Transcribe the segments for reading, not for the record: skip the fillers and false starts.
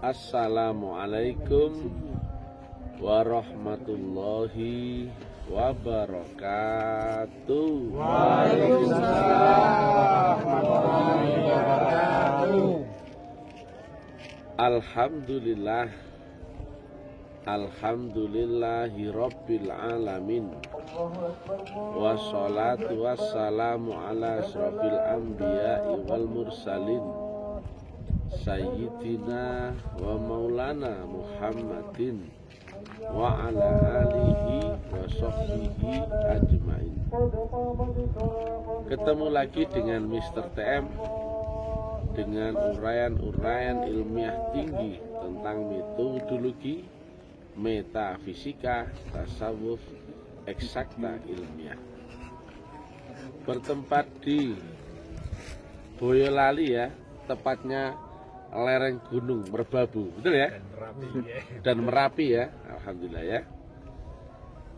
Assalamualaikum warahmatullahi wabarakatuh. Waalaikumsalam warahmatullahi wabarakatuh. Alhamdulillah, alhamdulillahi rabbil alamin. Wassalatu wassalamu ala asrofil anbiya'i wal mursalin, Sayyidina wa maulana Muhammadin wa ala alihi wa sahbihi ajmain. Ketemu lagi dengan Mr. TM dengan uraian-uraian ilmiah tinggi tentang metodologi, metafisika, tasawuf, eksakta ilmiah. Bertempat di Boyolali ya, tepatnya lereng Gunung Merbabu, betul ya? Dan Merapi ya, alhamdulillah ya.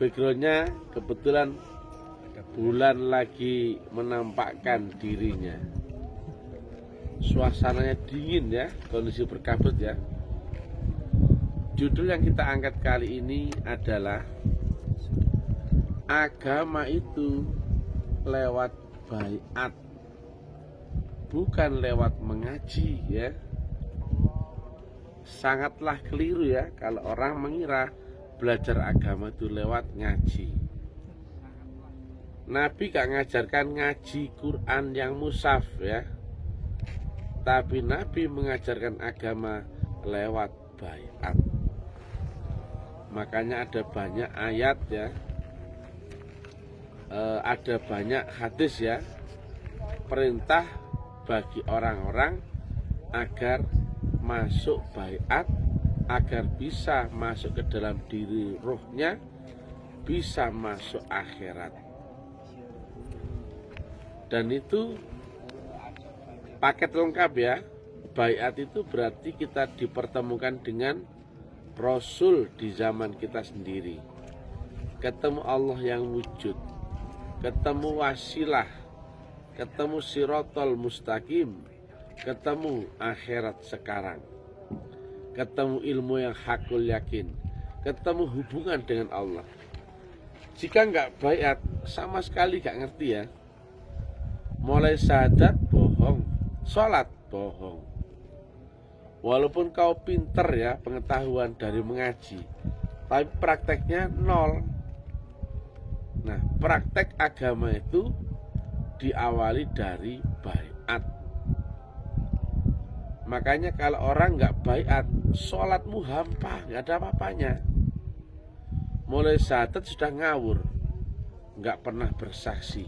Backgroundnya kebetulan bulan lagi menampakkan dirinya. Suasananya dingin ya, kondisi berkabut ya. Judul yang kita angkat kali ini adalah agama itu lewat baiat, bukan lewat mengaji ya. Sangatlah keliru ya kalau orang mengira belajar agama itu lewat ngaji. Nabi gak ngajarkan ngaji Quran yang mushaf ya, tapi Nabi mengajarkan agama lewat baiat. Makanya ada banyak ayat ya, ada banyak hadis ya, perintah bagi orang-orang agar masuk baiat, agar bisa masuk ke dalam diri ruhnya, bisa masuk akhirat. Dan itu paket lengkap ya. Baiat itu berarti kita dipertemukan dengan Rasul di zaman kita sendiri, ketemu Allah yang wujud, ketemu wasilah, ketemu sirotol mustaqim, ketemu akhirat sekarang, ketemu ilmu yang hakul yakin, ketemu hubungan dengan Allah. Jika nggak baiat, sama sekali nggak ngerti ya. Mulai syahadat bohong, sholat bohong. Walaupun kau pinter ya pengetahuan dari mengaji, tapi prakteknya nol. Nah, praktek agama itu diawali dari baiat. Makanya kalau orang nggak baiat, sholatmu hampa, nggak ada apa-apanya. Mulai syahadat sudah ngawur, nggak pernah bersaksi.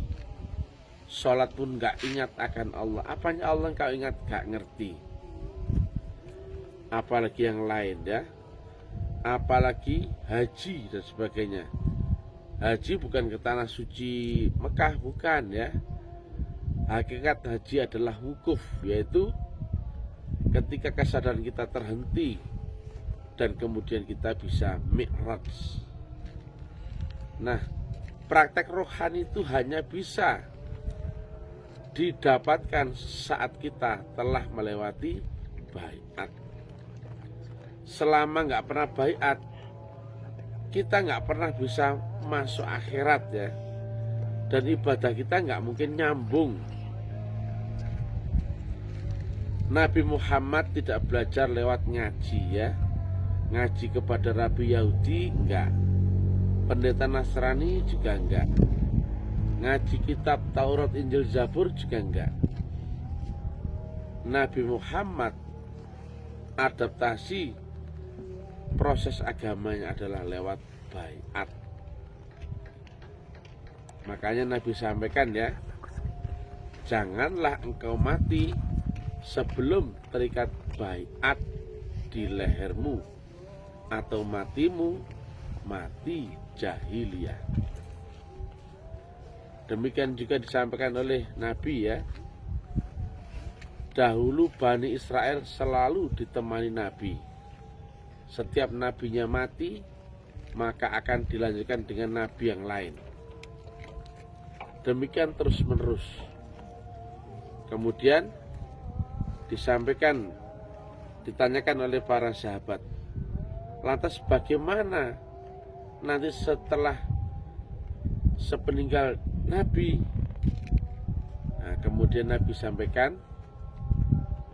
Sholat pun nggak ingat akan Allah. Apanya Allah kau ingat, nggak ngerti. Apalagi yang lain ya, apalagi haji dan sebagainya. Haji bukan ke tanah suci Mekah, bukan ya. Hakikat haji adalah wukuf, yaitu ketika kesadaran kita terhenti dan kemudian kita bisa mi'raj. Nah, praktek rohani itu hanya bisa didapatkan saat kita telah melewati baiat. Selama nggak pernah baiat, kita nggak pernah bisa masuk akhirat ya, dan ibadah kita nggak mungkin nyambung. Nabi Muhammad tidak belajar lewat ngaji ya, ngaji kepada Rabi Yahudi enggak, pendeta Nasrani juga enggak, ngaji kitab Taurat, Injil, Zabur juga enggak. Nabi Muhammad adaptasi proses agamanya adalah lewat baiat. Makanya Nabi sampaikan ya, janganlah engkau mati sebelum terikat baiat di lehermu, atau matimu mati jahiliyah. Demikian juga disampaikan oleh Nabi ya, dahulu Bani Israel selalu ditemani Nabi. Setiap nabinya mati, maka akan dilanjutkan dengan nabi yang lain. Demikian terus menerus. Kemudian disampaikan ditanyakan oleh para sahabat, lantas bagaimana nanti setelah sepeninggal Nabi? Nah, kemudian Nabi sampaikan,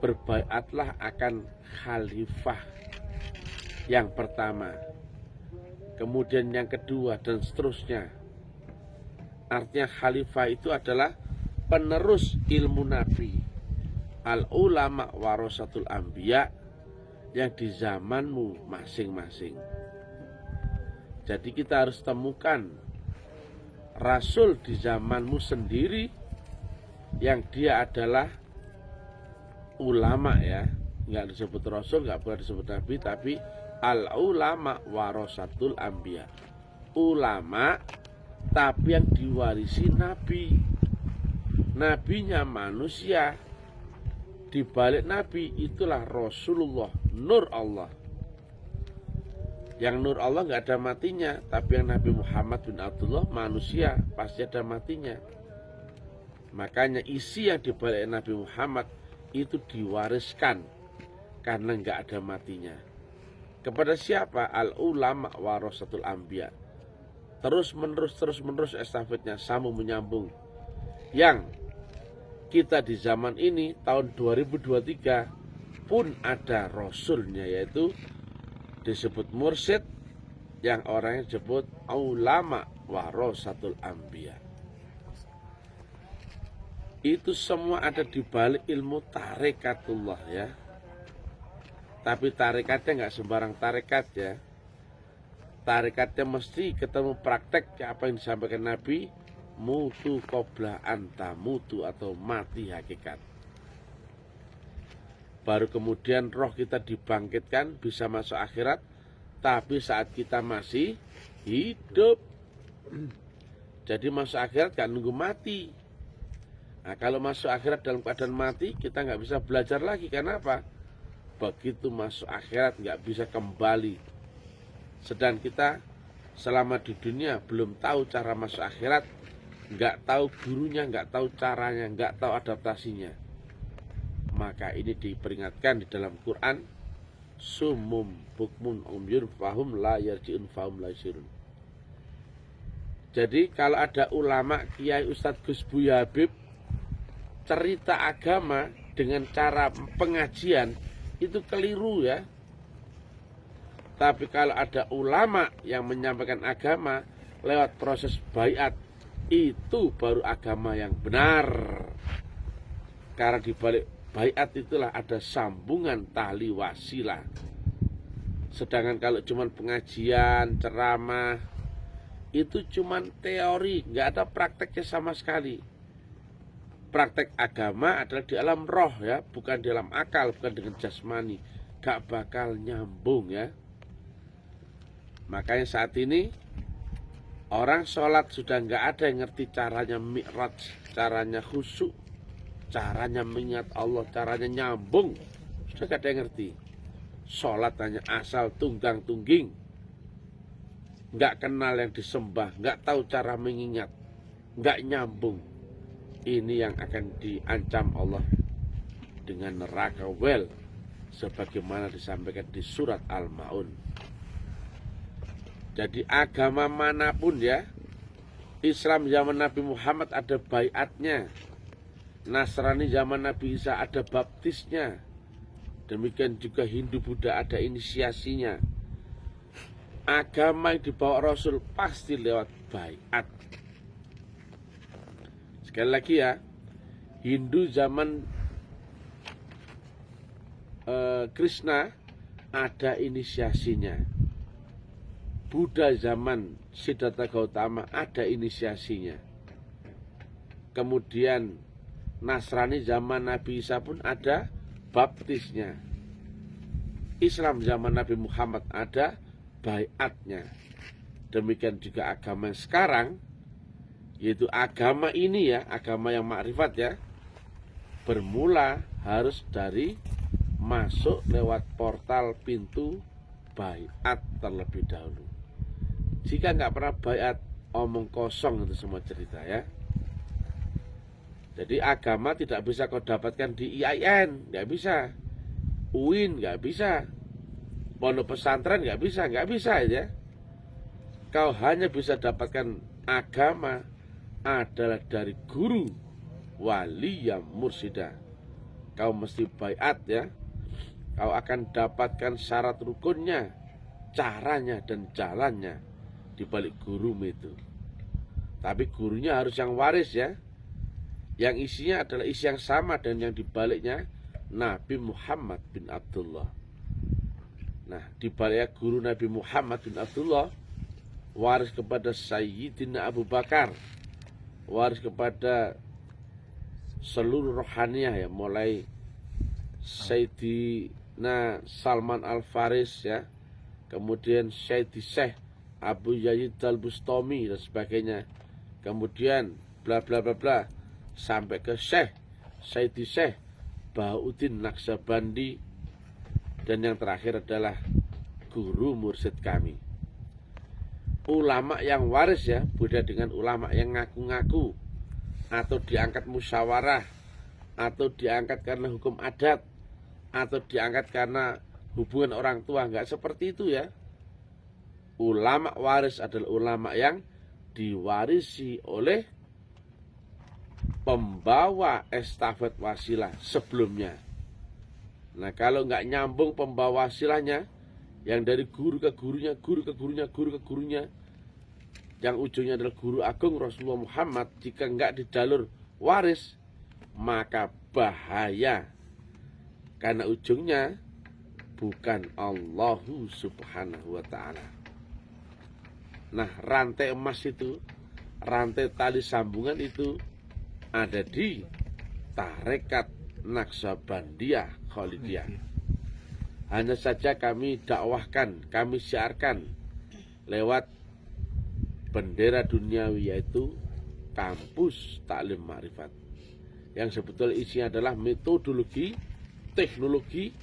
berbaiatlah akan khalifah yang pertama, kemudian yang kedua, dan seterusnya. Artinya khalifah itu adalah penerus ilmu Nabi. Al ulama warasatul anbiya, yang di zamanmu masing-masing. Jadi kita harus temukan rasul di zamanmu sendiri yang dia adalah ulama ya. Nggak disebut rasul, nggak boleh disebut nabi, tapi al ulama warasatul anbiya. Ulama tapi yang diwarisi nabi. Nabinya manusia. Di balik nabi itulah Rasulullah, nur Allah. Yang nur Allah nggak ada matinya, tapi yang Nabi Muhammad bin Abdullah manusia pasti ada matinya. Makanya isi yang di balik Nabi Muhammad itu diwariskan karena nggak ada matinya. Kepada siapa? Al ulama warasatul anbiya. Terus menerus estafetnya, sambung menyambung. Yang kita di zaman ini tahun 2023 pun ada rasulnya, yaitu disebut mursyid, yang orangnya disebut ulama warasatul anbiya. Itu semua ada di balik ilmu tarekatullah ya. Tapi tarekatnya nggak sembarang tarekat ya. Tarekatnya mesti ketemu praktek apa yang disampaikan Nabi, mutu qabla anta mutu, atau mati hakikat. Baru kemudian roh kita dibangkitkan, bisa masuk akhirat, tapi saat kita masih hidup. Jadi masuk akhirat gak nunggu mati. Nah, kalau masuk akhirat dalam keadaan mati, kita gak bisa belajar lagi. Karena apa? Begitu masuk akhirat gak bisa kembali. Sedang kita selama di dunia belum tahu cara masuk akhirat, nggak tahu gurunya, nggak tahu caranya, nggak tahu adaptasinya. Maka ini diperingatkan di dalam Quran, sumum bukmun umyun fahum la yarji'un fahum la yusirun. Jadi kalau ada ulama, kiai, ustadz, Gus Buya Habib cerita agama dengan cara pengajian, itu keliru ya. Tapi kalau ada ulama yang menyampaikan agama lewat proses baiat, itu baru agama yang benar. Karena di balik baiat itulah ada sambungan tali wasilah. Sedangkan kalau cuma pengajian, ceramah, itu cuma teori, nggak ada prakteknya sama sekali. Praktek agama adalah di alam roh ya, bukan di alam akal, bukan dengan jasmani. Gak bakal nyambung ya. Makanya saat ini orang sholat sudah nggak ada yang ngerti caranya mi'raj, caranya khusyuk, caranya mengingat Allah, caranya nyambung. Sudah nggak ada yang ngerti. Sholat hanya asal tunggang-tungging, nggak kenal yang disembah, nggak tahu cara mengingat, nggak nyambung. Ini yang akan diancam Allah dengan neraka wel, sebagaimana disampaikan di surat Al-Ma'un. Jadi agama manapun ya, Islam zaman Nabi Muhammad ada baiatnya, Nasrani zaman Nabi Isa ada baptisnya, demikian juga Hindu Buddha ada inisiasinya. Agama yang dibawa Rasul pasti lewat baiat. Sekali lagi ya, Hindu zaman Krishna ada inisiasinya. Buddha zaman Siddhartha Gautama ada inisiasinya. Kemudian Nasrani zaman Nabi Isa pun ada baptisnya. Islam zaman Nabi Muhammad ada baiatnya. Demikian juga agama yang sekarang, yaitu agama ini ya, agama yang makrifat ya, bermula harus dari masuk lewat portal pintu baiat terlebih dahulu. Jika nggak pernah baiat, omong kosong itu semua cerita ya. Jadi agama tidak bisa kau dapatkan di IAIN, nggak bisa. UIN nggak bisa, pondok pesantren nggak bisa ya. Kau hanya bisa dapatkan agama adalah dari guru wali yang mursyida. Kau mesti baiat ya. Kau akan dapatkan syarat rukunnya, caranya dan jalannya di balik guru itu. Tapi gurunya harus yang waris ya. Yang isinya adalah isi yang sama dan yang dibaliknya Nabi Muhammad bin Abdullah. Nah, dibaliknya guru Nabi Muhammad bin Abdullah waris kepada Sayyidina Abu Bakar, waris kepada seluruh rohaniah ya, mulai Sayyidina Salman Al-Faris ya, kemudian Syekh Abu Yazid Al-Bustami dan sebagainya, kemudian bla bla bla bla sampai ke Syekh Bahauddin Naqsyabandi, dan yang terakhir adalah guru mursyid kami. Ulama yang waris ya, beda dengan ulama yang ngaku-ngaku atau diangkat musyawarah atau diangkat karena hukum adat atau diangkat karena hubungan orang tua. Enggak seperti itu ya. Ulama waris adalah ulama yang diwarisi oleh pembawa estafet wasilah sebelumnya. Nah, kalau nggak nyambung pembawa wasilahnya, yang dari guru ke gurunya, guru ke gurunya, yang ujungnya adalah guru agung Rasulullah Muhammad, jika nggak di jalur waris, maka bahaya. Karena ujungnya bukan Allahu subhanahu wa ta'ala. Nah, rantai emas itu, rantai tali sambungan itu ada di tarekat Naqsyabandiyah Khalidiyah. Hanya saja kami dakwahkan, kami syiarkan lewat bendera duniawi, yaitu kampus taklim ma'rifat, yang sebetulnya isinya adalah metodologi, teknologi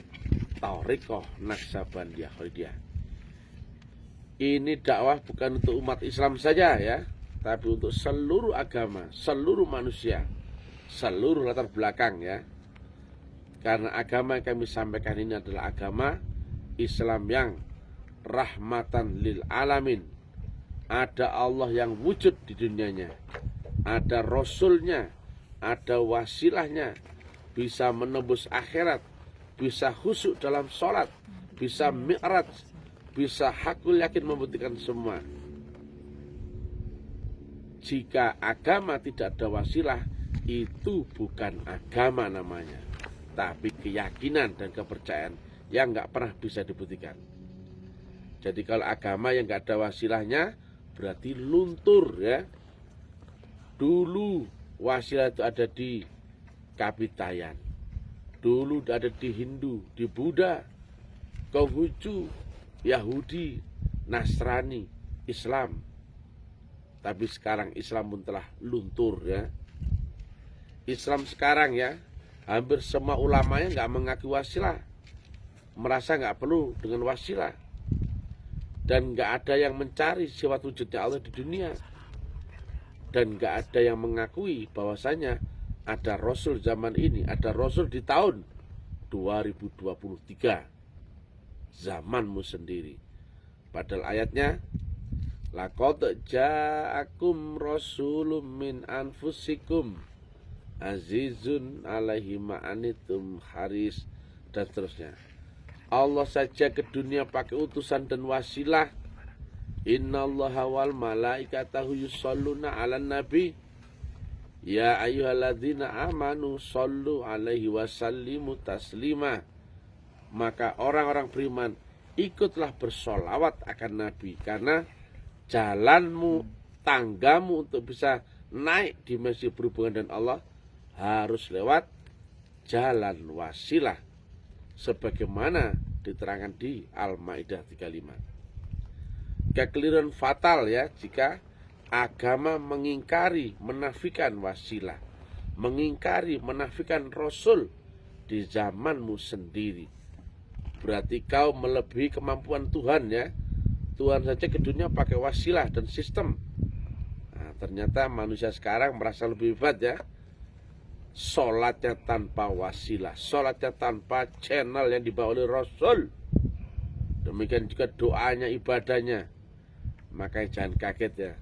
tarekat Naqsyabandiyah Khalidiyah. Ini dakwah bukan untuk umat Islam saja ya, tapi untuk seluruh agama, seluruh manusia, seluruh latar belakang ya. Karena agama yang kami sampaikan ini adalah agama Islam yang rahmatan lil alamin. Ada Allah yang wujud di dunianya, ada Rasulnya, ada wasilahnya, bisa menembus akhirat, bisa khusyuk dalam sholat, bisa mi'raj, bisa hakul yakin membuktikan semua. Jika agama tidak ada wasilah, itu bukan agama namanya, tapi keyakinan dan kepercayaan yang nggak pernah bisa dibuktikan. Jadi kalau agama yang nggak ada wasilahnya, berarti luntur ya. Dulu wasilah itu ada di Kapitayan, dulu ada di Hindu, di Buddha, Konghucu, Yahudi, Nasrani, Islam. Tapi sekarang Islam pun telah luntur ya. Islam sekarang ya, hampir semua ulamanya nggak mengaku wasilah, merasa nggak perlu dengan wasilah, dan nggak ada yang mencari sifat wujudnya Allah di dunia, dan nggak ada yang mengakui bahwasanya ada Rasul zaman ini, ada Rasul di tahun 2023, zamanmu sendiri. Padahal ayatnya, laqad ja'akum rasulun min anfusikum azizun alaihi ma'anitum haris, dan seterusnya. Allah saja ke dunia pakai utusan dan wasilah. Innallaha wal malaikatahu yusholluna 'alan nabi ya ayyuhalladzina amanu shollu alaihi wasallimu taslima. Maka orang-orang beriman ikutlah bersolawat akan Nabi, karena jalanmu, tanggamu untuk bisa naik dimensi berhubungan dengan Allah harus lewat jalan wasilah, sebagaimana diterangkan di Al-Maidah 35. Kekeliruan fatal ya jika agama mengingkari, menafikan wasilah, mengingkari, menafikan Rasul di zamanmu sendiri. Berarti kau melebihi kemampuan Tuhan ya. Tuhan saja ke dunia pakai wasilah dan sistem. Nah, ternyata manusia sekarang merasa lebih hebat ya. sholatnya tanpa wasilah, sholatnya tanpa channel yang dibawa oleh Rasul. Demikian juga doanya, ibadahnya. Makanya jangan kaget ya,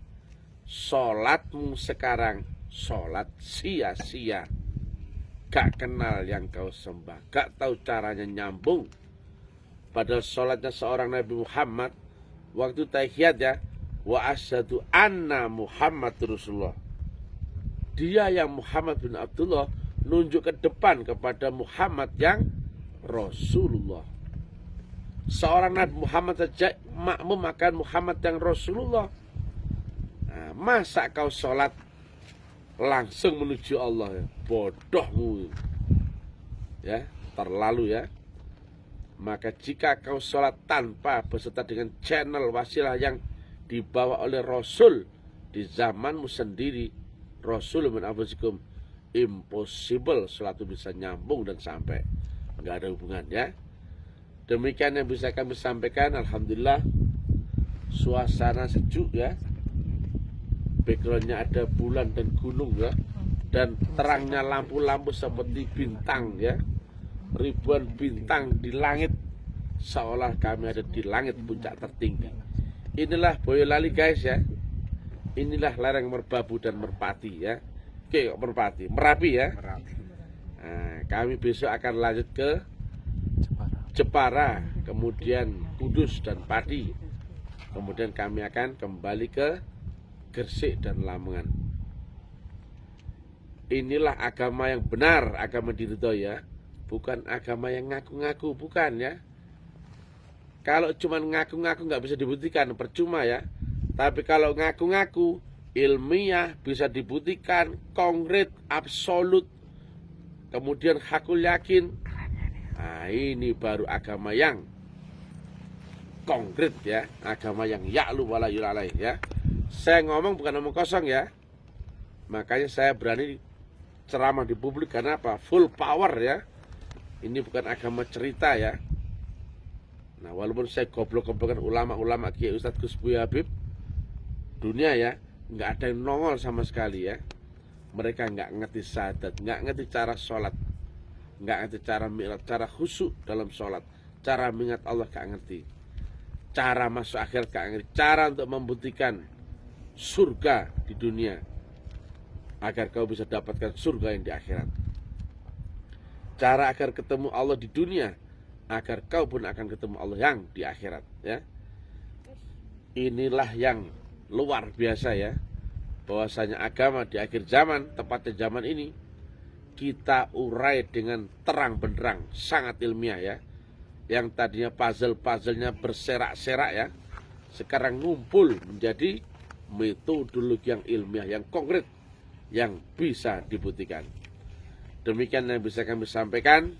sholatmu sekarang sholat sia-sia, gak kenal yang kau sembah, gak tahu caranya nyambung. Padahal sholatnya seorang Nabi Muhammad waktu tahiyat ya, wa asyhadu anna Muhammad Rasulullah. Dia yang Muhammad bin Abdullah nunjuk ke depan kepada Muhammad yang Rasulullah. Seorang Nabi Muhammad saja makmum akan Muhammad yang Rasulullah. Nah, masa kau sholat langsung menuju Allah ya? Bodohmu ya, terlalu ya. Maka jika kau sholat tanpa beserta dengan channel wasilah yang dibawa oleh Rasul di zamanmu sendiri, Rasul min anfusikum, impossible sholat itu bisa nyambung dan sampai, nggak ada hubungan ya. Demikian yang bisa kami sampaikan. Alhamdulillah suasana sejuk ya, backgroundnya ada bulan dan gunung ya, dan terangnya lampu-lampu seperti bintang ya, ribuan bintang di langit, seolah kami ada di langit puncak tertinggi. Inilah Boyolali guys ya, inilah lereng Merbabu dan Merpati ya. Oke, Merpati, Merapi ya. Nah, kami besok akan lanjut ke Jepara, kemudian Kudus dan Pati. Kemudian kami akan kembali ke Gresik dan Lamongan. Inilah agama yang benar, agama diridhoi ya. Bukan agama yang ngaku-ngaku, bukan ya. Kalau cuma ngaku-ngaku nggak bisa dibuktikan, percuma ya. Tapi kalau ngaku-ngaku, ilmiah, bisa dibuktikan, konkret, absolut, kemudian hakul yakin. Nah, ini baru agama yang konkret ya, agama yang ya'lu wala yu'alai ya. Saya ngomong bukan omong kosong ya. Makanya saya berani ceramah di publik karena apa? Full power ya. Ini bukan agama cerita ya. Nah, walaupun saya goblok-goblokan ulama-ulama Kiai Ustadz Gus Buya Habib, dunia ya, nggak ada yang nongol sama sekali ya. Mereka nggak ngerti syahadat, nggak ngerti cara sholat, nggak ngerti cara khusyuk dalam sholat, cara mengingat Allah nggak ngerti, cara masuk akhirat nggak ngerti, cara untuk membuktikan surga di dunia agar kau bisa dapatkan surga yang di akhirat, cara agar ketemu Allah di dunia agar kau pun akan ketemu Allah yang di akhirat ya. Inilah yang luar biasa ya, bahwasanya agama di akhir zaman, tepatnya zaman ini, kita urai dengan terang benderang, sangat ilmiah ya. Yang tadinya puzzle-puzzlenya berserak-serak ya, sekarang ngumpul menjadi metodologi yang ilmiah, yang konkret, yang bisa dibuktikan. Demikian yang bisa kami sampaikan.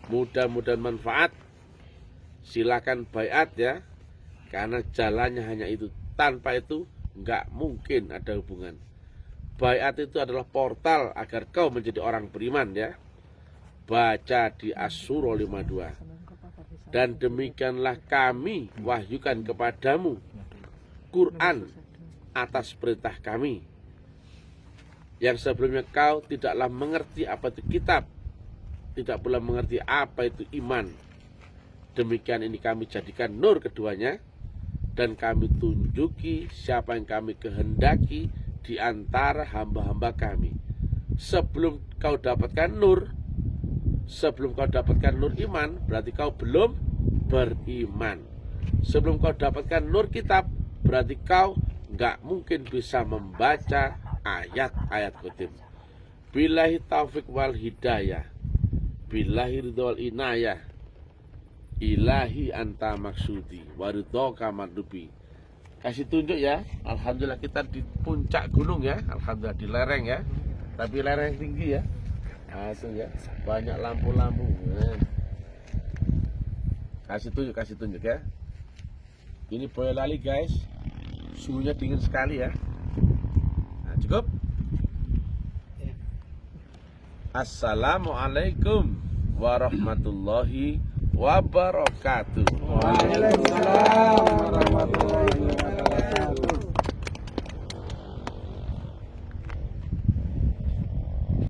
Mudah-mudahan manfaat. Silakan baiat ya, karena jalannya hanya itu. Tanpa itu nggak mungkin ada hubungan. Baiat itu adalah portal agar kau menjadi orang beriman ya. Baca di Asy-Syura 52. Dan demikianlah kami wahyukan kepadamu Quran atas perintah kami, yang sebelumnya kau tidaklah mengerti apa itu kitab, tidak pula mengerti apa itu iman. Demikian ini kami jadikan nur keduanya, dan kami tunjuki siapa yang kami kehendaki di antara hamba-hamba kami. Sebelum kau dapatkan nur, sebelum kau dapatkan nur iman, berarti kau belum beriman. Sebelum kau dapatkan nur kitab, berarti kau nggak mungkin bisa membaca ayat-ayat kutip. Billahi taufik wal hidayah, billahi ridho wal inayah, ilahi anta maksudi, waridhoka madlubi. Kasih tunjuk ya. Alhamdulillah kita di puncak gunung ya. Alhamdulillah di lereng ya. Tapi lereng tinggi ya. Nah, itu ya. Banyak lampu-lampu. Nah. Kasih tunjuk ya. Ini Boyolali guys. Suhunya dingin sekali ya. Nah, cukup. Assalamualaikum warahmatullahi wabarakatuh. Waalaikumsalam warahmatullahi wabarakatuh.